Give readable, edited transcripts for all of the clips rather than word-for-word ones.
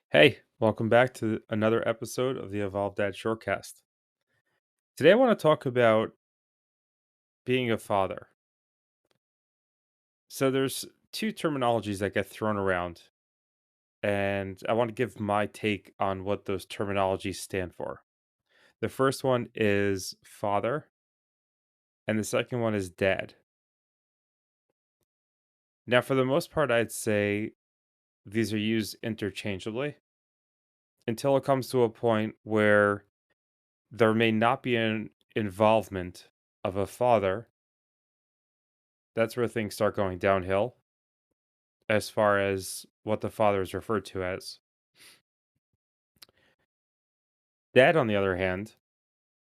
Hey, welcome back to another episode of the Evolved Dad Shortcast. Today I want to talk about being a father. So there's two terminologies that get thrown around, and I want to give my take on what those terminologies stand for. The first one is father, and the second one is dad. Now, for the most part, I'd say these are used interchangeably until it comes to a point where there may not be an involvement of a father. That's where things start going downhill as far as what the father is referred to as. Dad, on the other hand,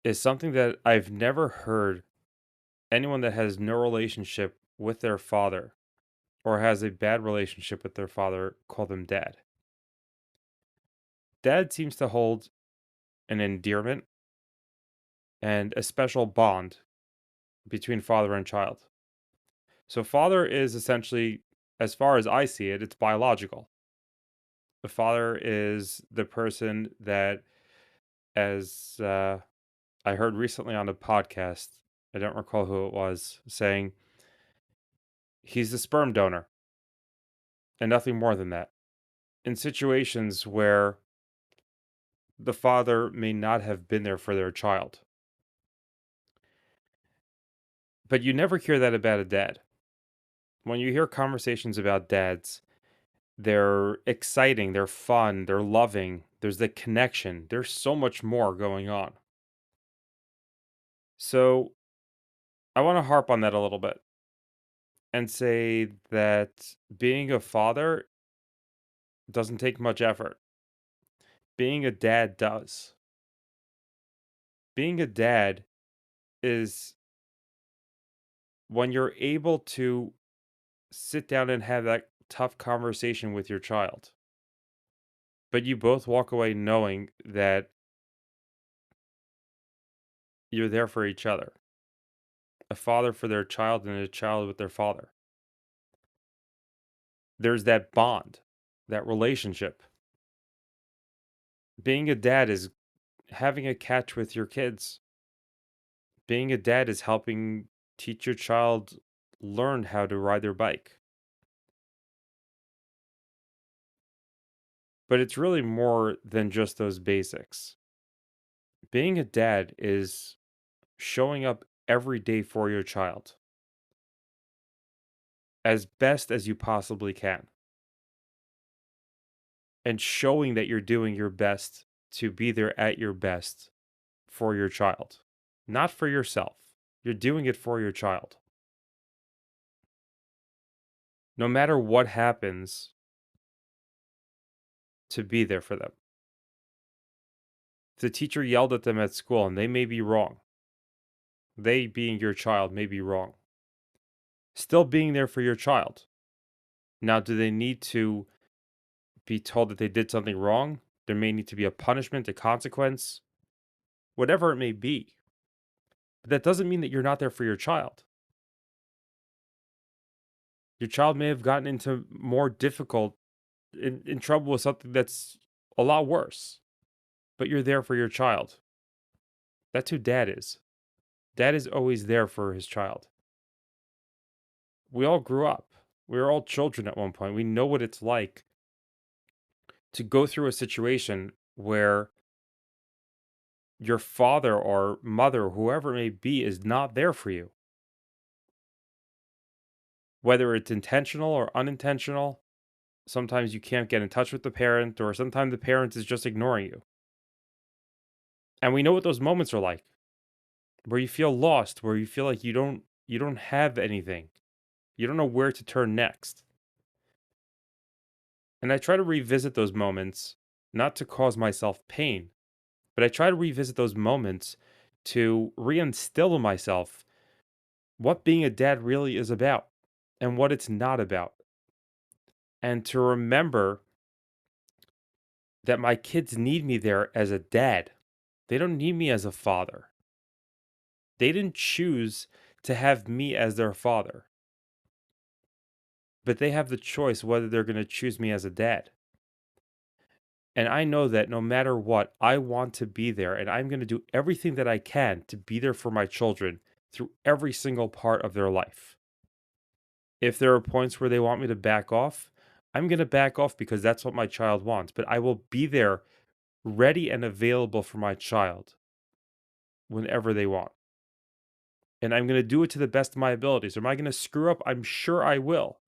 is something that I've never heard anyone that has no relationship with their father or has a bad relationship with their father call them dad. Dad seems to hold an endearment and a special bond between father and child. So, father is essentially, as far as I see it, it's biological. The father is the person that, as I heard recently on a podcast, I don't recall who it was, saying he's the sperm donor and nothing more than that. In situations where the father may not have been there for their child. But you never hear that about a dad. When you hear conversations about dads, they're exciting, they're fun, they're loving, there's the connection, there's so much more going on. So I want to harp on that a little bit and say that being a father doesn't take much effort. Being a dad does. Being a dad is when you're able to sit down and have that tough conversation with your child, but you both walk away knowing that you're there for each other. A father for their child and a child with their father. There's that bond, that relationship. Being a dad is having a catch with your kids. Being a dad is helping teach your child learn how to ride their bike. But it's really more than just those basics. Being a dad is showing up every day for your child as best as you possibly can and showing that you're doing your best to be there at your best for your child, not for yourself. You're doing it for your child. No matter what happens, to be there for them. If the teacher yelled at them at school and they may be wrong, they being your child may be wrong. Still being there for your child. Now, do they need to be told that they did something wrong? There may need to be a punishment, a consequence, whatever it may be. But that doesn't mean that you're not there for your child. Your child may have gotten into more difficult, in trouble with something that's a lot worse, but you're there for your child. That's who dad is. Dad is always there for his child. We all grew up. We were all children at one point. We know what it's like to go through a situation where your father or mother, whoever it may be, is not there for you. Whether it's intentional or unintentional, sometimes you can't get in touch with the parent, or sometimes the parent is just ignoring you. And we know what those moments are like, where you feel lost, where you feel like you don't have anything. You don't know where to turn next. And I try to revisit those moments, not to cause myself pain, but I try to revisit those moments to reinstill in myself what being a dad really is about and what it's not about. And to remember that my kids need me there as a dad. They don't need me as a father. They didn't choose to have me as their father, but they have the choice whether they're going to choose me as a dad. And I know that no matter what, I want to be there and I'm going to do everything that I can to be there for my children through every single part of their life. If there are points where they want me to back off, I'm going to back off because that's what my child wants. But I will be there ready and available for my child whenever they want. And I'm going to do it to the best of my abilities. Am I going to screw up? I'm sure I will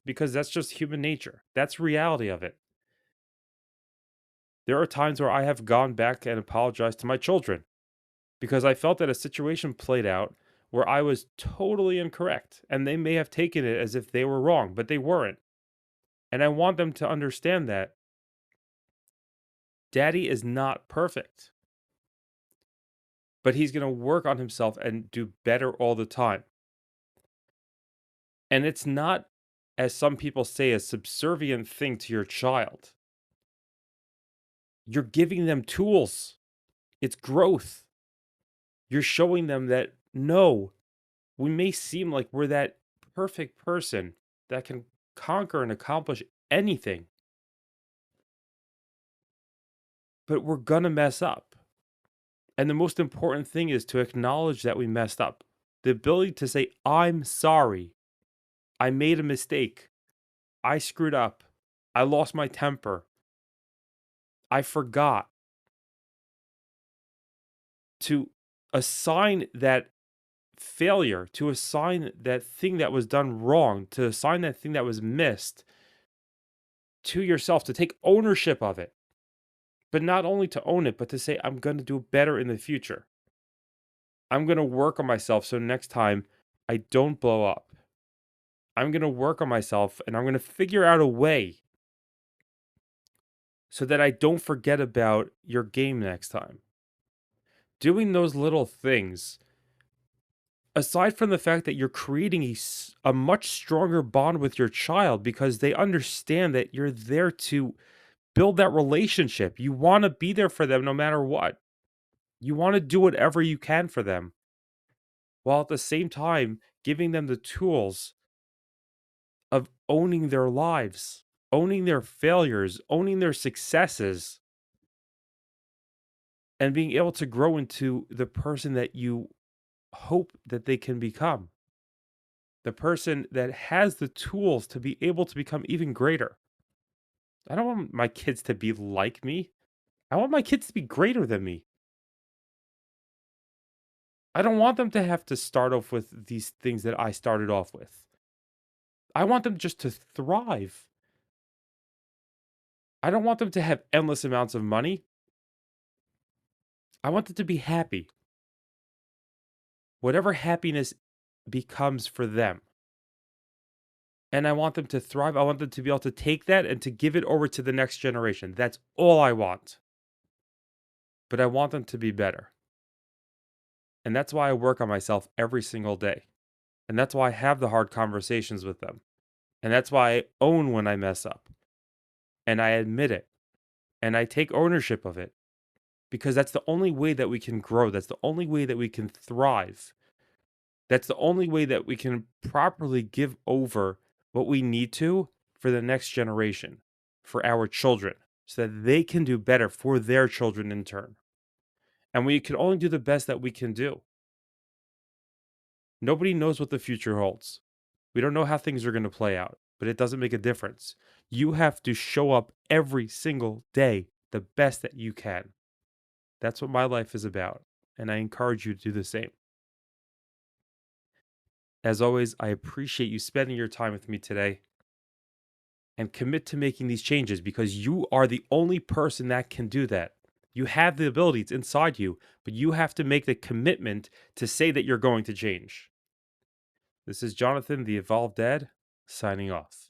because that's just human nature. That's reality of it. There are times where I have gone back and apologized to my children because I felt that a situation played out where I was totally incorrect and they may have taken it as if they were wrong, but they weren't. And I want them to understand that daddy is not perfect, but he's going to work on himself and do better all the time. And it's not, as some people say, a subservient thing to your child. You're giving them tools, it's growth. You're showing them that no, we may seem like we're that perfect person that can conquer and accomplish anything, but we're gonna mess up. And the most important thing is to acknowledge that we messed up. The ability to say, I'm sorry, I made a mistake, I screwed up, I lost my temper, I forgot. To assign that failure, to assign that thing that was done wrong, to assign that thing that was missed to yourself, to take ownership of it. But not only to own it, but to say, I'm going to do better in the future. I'm going to work on myself so next time I don't blow up. I'm going to work on myself and I'm going to figure out a way so that I don't forget about your game next time. Doing those little things, aside from the fact that you're creating a much stronger bond with your child because they understand that you're there to build that relationship. You want to be there for them no matter what. You want to do whatever you can for them, while at the same time giving them the tools of owning their lives, owning their failures, owning their successes, and being able to grow into the person that you hope that they can become. The person that has the tools to be able to become even greater. I don't want my kids to be like me. I want my kids to be greater than me. I don't want them to have to start off with these things that I started off with. I want them just to thrive. I don't want them to have endless amounts of money. I want them to be happy. Whatever happiness becomes for them. And I want them to thrive. I want them to be able to take that and to give it over to the next generation. That's all I want. But I want them to be better. And that's why I work on myself every single day. And that's why I have the hard conversations with them. And that's why I own when I mess up. And I admit it. And I take ownership of it. Because that's the only way that we can grow. That's the only way that we can thrive. That's the only way that we can properly give over what we need to for the next generation, for our children, so that they can do better for their children in turn. And we can only do the best that we can do. Nobody knows what the future holds. We don't know how things are going to play out, but it doesn't make a difference. You have to show up every single day the best that you can. That's what my life is about, and I encourage you to do the same. As always, I appreciate you spending your time with me today and commit to making these changes because you are the only person that can do that. You have the ability, it's inside you, but you have to make the commitment to say that you're going to change. This is Jonathan, the Evolved Dad, signing off.